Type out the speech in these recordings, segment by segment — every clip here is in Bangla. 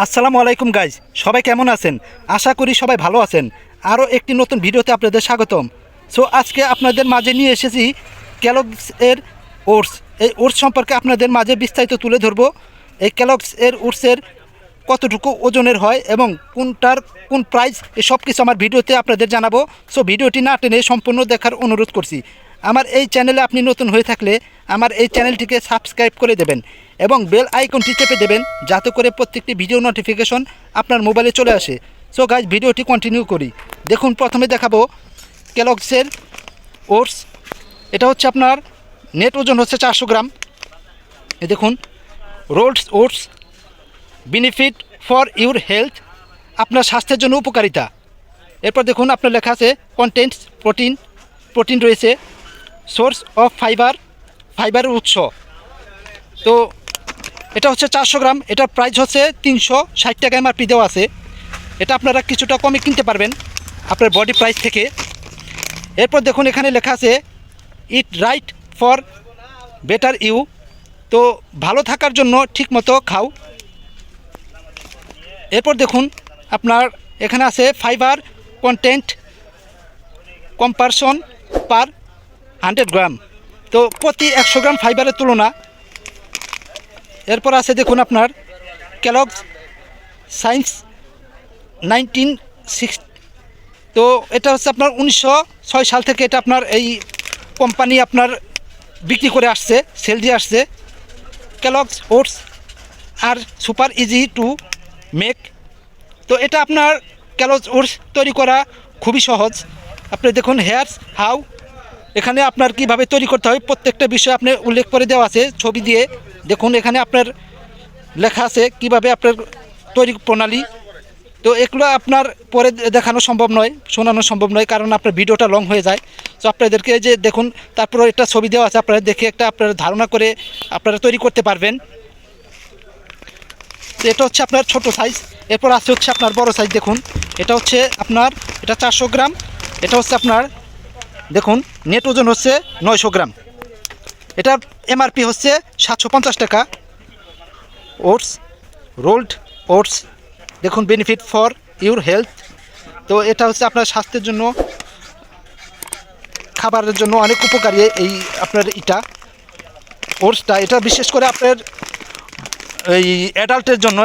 আসসালামু আলাইকুম গাইজ, সবাই কেমন আছেন? আশা করি সবাই ভালো আছেন। আরও একটি নতুন ভিডিওতে আপনাদের স্বাগতম। সো আজকে আপনাদের মাঝে নিয়ে এসেছি ক্যালগস এর ওটস। এই ওটস সম্পর্কে আপনাদের মাঝে বিস্তারিত তুলে ধরবো। এই ক্যালগস এর ওটসের কতটুকু ওজনের হয় এবং কোনটার কোন প্রাইস, এসব কিছু আমার ভিডিওতে আপনাদের জানাবো। সো ভিডিওটি না টেনে সম্পূর্ণ দেখার অনুরোধ করছি। আমার এই চ্যানেলে আপনি নতুন হয়ে থাকলে আমার এই চ্যানেলটিকে সাবস্ক্রাইব করে দেবেন এবং বেল আইকনটি চেপে দেবেন, যাতে করে প্রত্যেকটি ভিডিও নোটিফিকেশন আপনার মোবাইলে চলে আসে। সো গাইজ, ভিডিওটি কন্টিনিউ করি। দেখুন, প্রথমে দেখাবো ক্যালগসের ওটস। এটা হচ্ছে আপনার নেট ওজন হচ্ছে 400 গ্রাম। এ দেখুন, rolls oats benefit for your health, আপনার স্বাস্থ্যের জন্য উপকারিতা। এরপর দেখুন, আপনার লেখা আছে কন্টেন্টস প্রোটিন রয়েছে, সোর্স অফ ফাইবারের উৎস। তো এটা হচ্ছে 400 গ্রাম। এটার প্রাইস হচ্ছে 360 টাকা এমআরপি দেওয়া আছে। এটা আপনারা কিছুটা কমে কিনতে পারবেন আপনার বডি প্রাইস থেকে। এরপর দেখুন, এখানে লেখা আছে eat right for better you, তো ভালো থাকার জন্য ঠিকমতো খাও। এরপর দেখুন, আপনার এখানে আছে ফাইবার কন্টেন্ট কম্পারশন পার 100 গ্রাম, তো প্রতি 100 গ্রাম ফাইবারের তুলনা। এরপর আছে দেখুন আপনার ক্যালগস সায়েন্স 1960, তো এটা হচ্ছে আপনার 1906 সাল থেকে এটা আপনার এই কোম্পানি আপনার বিক্রি করে আসছে, সেল দিয়ে আসছে। ক্যালগস ওটস আর সুপার ইজি টু মেক, তো এটা আপনার ক্যালগস ওটস তৈরি করা খুবই সহজ। আপনি দেখুন হেয়ার্স হাউ, এখানে আপনার কিভাবে তৈরি করতে হয় প্রত্যেকটা বিষয় আপনি উল্লেখ করে দেওয়া আছে ছবি দিয়ে। দেখুন, এখানে আপনার লেখা আছে কিভাবে আপনার তৈরি প্রণালী। তো এগুলো আপনার পরে দেখানো সম্ভব নয়, শোনানো সম্ভব নয়, কারণ আপনার ভিডিওটা লং হয়ে যায়। তো আপনাদেরকে যে দেখুন, তারপরে একটা ছবি দেওয়া আছে, আপনারা দেখে একটা আপনারা ধারণা করে আপনারা তৈরি করতে পারবেন। তো এটা হচ্ছে আপনার ছোট সাইজ। এরপর আছে হচ্ছে আপনার বড় সাইজ। দেখুন, এটা হচ্ছে আপনার, এটা 400 গ্রাম। এটা হচ্ছে আপনার দেখুন নেট ওজন হচ্ছে 900 গ্রাম। এটার এমআরপি হচ্ছে 750 টাকা। ওটস রোলড ওটস, দেখুন বেনিফিট ফর ইউর হেলথ, তো এটা হচ্ছে আপনার স্বাস্থ্যের জন্য, খাবারের জন্য অনেক উপকারী এই আপনার ওটসটা। এটা বিশেষ করে আপনার এই অ্যাডাল্টের জন্য,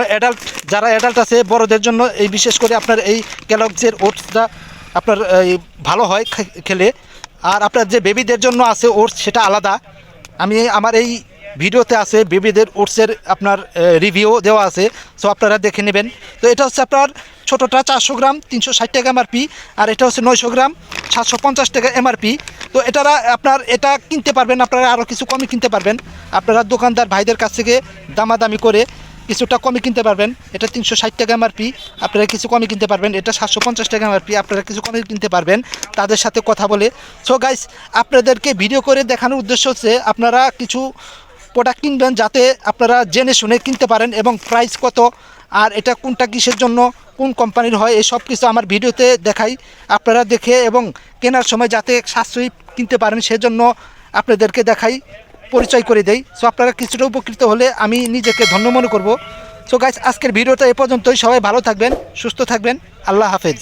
যারা অ্যাডাল্ট আছে বড়দের জন্য এই বিশেষ করে আপনার এই ক্যালগসের ওটসটা আপনার ভালো হয় খেলে। আর আপনার যে বেবিদের জন্য আছে ওটস, সেটা আলাদা। আমি আমার এই ভিডিওতে আছে বেবিদের ওটসের আপনার রিভিউ দেওয়া আছে, সো আপনারা দেখে নেবেন। তো এটা হচ্ছে আপনার ছোটোটা 400 গ্রাম 360 টাকা এমআরপি, আর এটা হচ্ছে 900 গ্রাম 750 টাকা এমআরপি। তো এটারা আপনার এটা কিনতে পারবেন, আপনারা আরও কিছু কমে কিনতে পারবেন। আপনারা দোকানদার ভাইদের কাছ থেকে দামাদামি করে কিছুটা কমে কিনতে পারবেন। এটা 360 টাকা এমআরপি, আপনারা কিছু কমে কিনতে পারবেন। এটা 750 টাকা এমআরপি, আপনারা কিছু কমে কিনতে পারবেন তাদের সাথে কথা বলে। সো গাইস, আপনাদেরকে ভিডিও করে দেখানোর উদ্দেশ্য হচ্ছে আপনারা কিছু প্রোডাক্ট কিনবেন যাতে আপনারা জেনে শুনে কিনতে পারেন, এবং প্রাইস কত আর এটা কোনটা কিসের জন্য, কোন কোম্পানির হয়, এই সব কিছু আমার ভিডিওতে দেখাই। আপনারা দেখে এবং কেনার সময় যাতে সাশ্রয়ী কিনতে পারেন সেজন্য আপনাদেরকে দেখাই, পরিচয় করে দেই। সো আপনারা কিছুটা উপকৃত হলে আমি নিজেকে ধন্য মনে করব। সো গাইস, আজকের ভিডিওটা এ পর্যন্তই। সবাই ভালো থাকবেন, সুস্থ থাকবেন। আল্লাহ হাফেজ।